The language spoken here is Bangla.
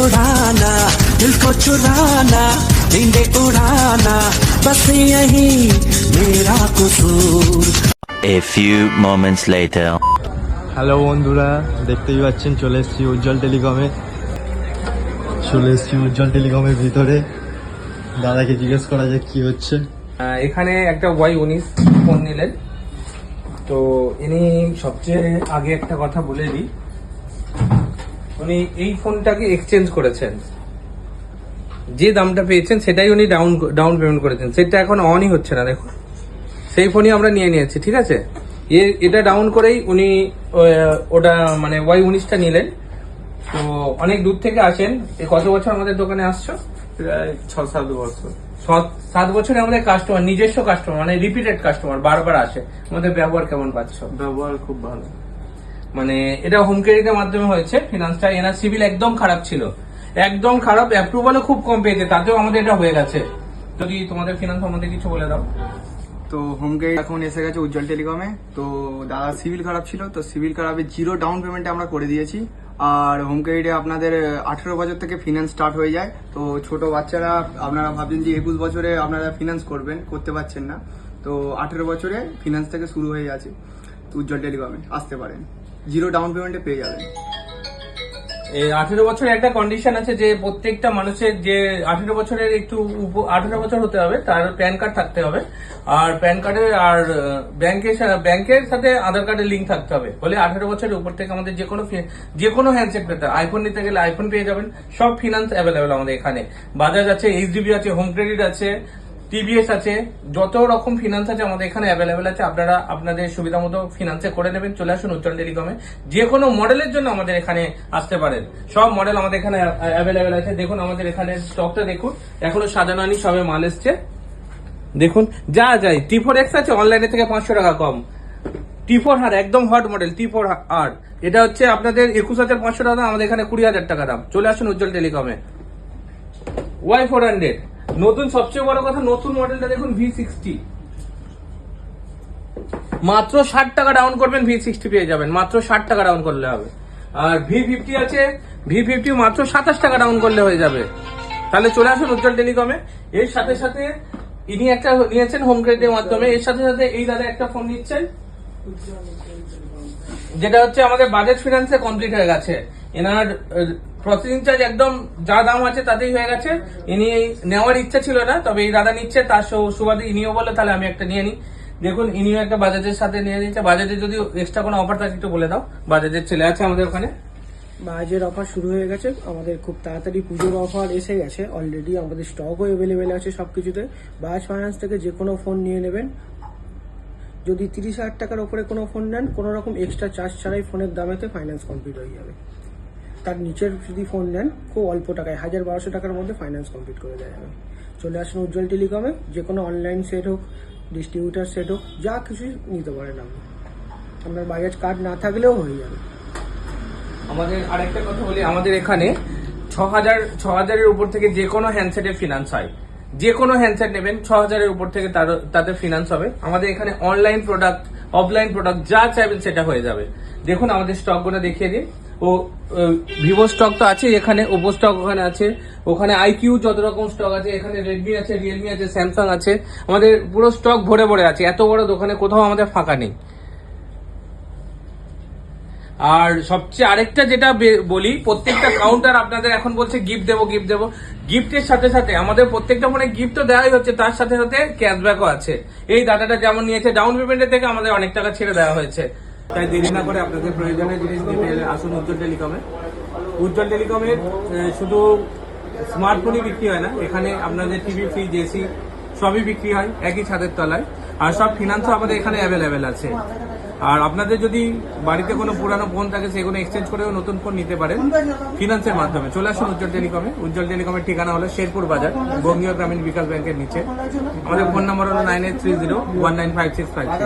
उड़ाना, दिल को चुराना, नींदे उड़ाना, बस यही मेरा कसूर। A few moments later. Hello বন্ধুরা, দেখতেই পাচ্ছেন চলে এসেছি উজ্জ্বল টেলিকমের ভিতরে। দাদাকে জিজ্ঞেস করা যাক কি হচ্ছে। এখানে একটা Y19 ফোন নিলেন, তো ইনি সবচেয়ে আগে একটা কথা বলে দিই, উনি এই ফোনটাকে এক্সচেঞ্জ করেছেন, যে দামটা পেয়েছেন সেটাই উনি ডাউন পেমেন্ট করেছেন, সেটা এখন অনই হচ্ছে না, দেখুন সেই ফোনই আমরা নিয়ে নিয়েছি, ঠিক আছে। এটা ডাউন করেই উনি ওটা মানে Y19টা নিলেন। তো অনেক দূর থেকে আসেন, কত বছর আমাদের দোকানে আসছো? প্রায় 6-7 বছর। 7 বছরে আমাদের কাস্টমার, নিজস্ব কাস্টমার, মানে রিপিটেড কাস্টমার, বারবার আসে। আমাদের ব্যবহার কেমন পাচ্ছ? ব্যবহার খুব ভালো। মানে এটা হোম ক্রেডিটের মাধ্যমে হয়েছে ফিনান্সটা। এনার সিভিল একদম খারাপ ছিল, একদম খারাপ, অ্যাপ্রুভালও খুব কম পেয়েছে, তাতেও আমাদের এটা হয়ে গেছে। যদি তোমাদের ফিনান্স সম্বন্ধে কিছু বলে দাও। তো হোম ক্রেডিট এখন এসে গেছে উজ্জ্বল টেলিকমে। তো দাদা সিভিল খারাপ ছিল, তো সিভিল খারাপে 0 ডাউন পেমেন্টে আমরা করে দিয়েছি। আর হোম ক্রেডিটে আপনাদের 18 বছর থেকে ফিনান্স স্টার্ট হয়ে যায়। তো ছোট বাচ্চারা আপনারা ভাবছেন যে 21 বছরে আপনারা ফিনান্স করতে পারছেন না, তো 18 বছরে ফিনান্স থেকে শুরু হয়ে গেছে। তো উজ্জ্বল টেলিকমে আসতে পারেন, 0 ডাউন পেমেন্টে পেয়ে যাবেন। 18 বছরের একটা কন্ডিশন আছে যে প্রত্যেকটা মানুষের যে 18 বছরের একটু 18 বছর হতে হবে, তার প্যান কার্ড থাকতে হবে, আর প্যান কার্ডের আর ব্যাংকের সাথে আধার কার্ডের লিঙ্ক থাকতে হবে। বলে 18 বছরের উপর থেকে আমাদের যে কোনো হ্যান্ডসেট পেতে, আইফোন নিতে গেলে আইফোন পেয়ে যাবেন। সব ফিনান্স অ্যাভেলেবেল আমাদের এখানে, বাজাজ আছে, এইচডিবি আছে, হোম ক্রেডিট আছে, টিভিএস আছে, যত রকম ফিনান্স আছে আমাদের এখানে অ্যাভেলেবেল আছে। আপনারা আপনাদের সুবিধা মতো ফিনান্সে করে নেবেন। চলে আসুন উজ্জ্বল টেলিকমে, যে কোনো মডেলের জন্য আমাদের এখানে আসতে পারেন। সব মডেল আমাদের এখানে অ্যাভেলেবেল আছে। দেখুন আমাদের এখানে স্টকটা দেখুন, এখনো সাজানো হয়নি, সবে মাল এসছে। দেখুন যা যায়, T4X আছে অনলাইনে থেকে 500 টাকা কম। T4R একদম হট মডেল, T4R এটা হচ্ছে আপনাদের 21,500 টাকা দাম, আমাদের এখানে 20,000 টাকা দাম। চলে আসুন উজ্জ্বল টেলিকমে। Y400 নতুন, সবচেয়ে বড় কথা নতুন মডেলটা দেখুন, V60 মাত্র 60 টাকা ডাউন করবেন, V60 পেয়ে যাবেন, মাত্র 60 টাকা ডাউন করলে হবে। আর V50 আছে, V50 মাত্র 27 টাকা ডাউন করলে হয়ে যাবে। তাহলে চলে আসুন উজ্জ্বল টেলিকমে। এর সাথে সাথে ইনি একটা নিয়েছেন হোম ক্রেডিটের মাধ্যমে, এর সাথে সাথে এই দাদা একটা ফোন নিচ্ছেন, যেটা হচ্ছে আমাদের বাজাজ ফিনান্সে কমপ্লিট হয়ে গেছে। এনার প্রসেসিং চার্জ একদম যা দাম আছে তাতেই হয়ে গেছে। ইনি নেওয়ার ইচ্ছা ছিল না, তবে এই দাদা নিচ্ছে, তার সুবাদে ইনিও বলে তাহলে আমি একটা নিয়ে নিই। দেখুন ইনিও একটা বাজাজের সাথে নিয়ে নিচ্ছে। বাজাজের যদি এক্সট্রা কোনো অফার থাকে একটু বলে দাও। বাজাজের ছেলে আছে আমাদের ওখানে, বাজাজের অফার শুরু হয়ে গেছে আমাদের, খুব তাড়াতাড়ি পুজোর অফার এসে গেছে অলরেডি, আমাদের স্টকও অ্যাভেলেবেল আছে সবকিছুতে। বাজাজ ফাইন্যান্স থেকে যে কোনো ফোন নিয়ে নেবেন। যদি 30,000 টাকার উপরে কোনো ফোন নেন, কোনো রকম এক্সট্রা চার্জ ছাড়াই ফোনের দামেতে ফাইন্যান্স কমপ্লিট হয়ে যাবে। তার নিচের যদি ফোন নেন খুব অল্প টাকায় 1,000-1,200 টাকার মধ্যে ফাইন্যান্স কমপ্লিট করে দেওয়া যাবে। চলে আসুন উজ্জ্বল টেলিকমে, যে কোনো অনলাইন সেট হোক, ডিস্ট্রিবিউটার সেট হোক, যা কিছু নিতে পারেন আপনি, আপনার বাজাজ কার্ড না থাকলেও হয়ে যাবে। আমাদের আরেকটা কথা বলি, আমাদের এখানে 6,000-6,000-এর উপর থেকে যে কোনো হ্যান্ডসেটের ফিনান্স হয়। যে কোনো হ্যান্ডসেট নেবেন 6,000-এর উপর থেকে তাতে ফিনান্স হবে। আমাদের এখানে অনলাইন প্রোডাক্ট, অফলাইন প্রোডাক্ট যা চাইবেন সেটা হয়ে যাবে। দেখুন আমাদের স্টকগুলো দেখিয়ে দিই। ও ভিভো স্টক তো আছে এখানে, ওপো স্টক ওখানে আছে, ওখানে আইকিউ যত রকম স্টক আছে, এখানে রেডমি আছে, রিয়েলমি আছে, স্যামসাং আছে, আমাদের পুরো স্টক ভরে ভরে আছে। এত বড় দোকানে কোথাও আমাদের ফাঁকা নেই। আর সবচেয়ে আরেকটা যেটা বলি, প্রত্যেকটা কাউন্টার আপনাদের এখন বলছে গিফট দেবো। গিফটের সাথে সাথে আমাদের প্রত্যেকটা ফোনে গিফট তো দেওয়াই হচ্ছে, তার সাথে সাথে ক্যাশব্যাকও আছে। এই দাদাটা যেমন নিয়েছে ডাউন পেমেন্টের থেকে আমাদের অনেক টাকা ছেড়ে দেওয়া হয়েছে। তাই দেরি না করে আপনাদের প্রয়োজনীয় জিনিস নিতে আসুন উজ্জ্বল টেলিকমে। উজ্জ্বল টেলিকমের শুধু স্মার্টফোনই বিক্রি হয় না, এখানে আপনাদের টিভি, ফ্রিজ, এসি সবই বিক্রি হয় একই ছাদের তলায়। আর সব ফিনান্সও আমাদের এখানে অ্যাভেলেবেল আছে। আর আপনাদের যদি বাড়িতে কোনো পুরানো ফোন থাকে সেগুলো এক্সচেঞ্জ করেও নতুন ফোন নিতে পারেন ফিনান্সের মাধ্যমে। চলে আসুন উজ্জ্বল টেলিকমে। উজ্জ্বল টেলিকমের ঠিকানা হলো শেরপুর বাজার, বঙ্গীয় গ্রামীণ বিকাশ ব্যাংকের নিচে। আমাদের ফোন নাম্বার হলো 9830195656।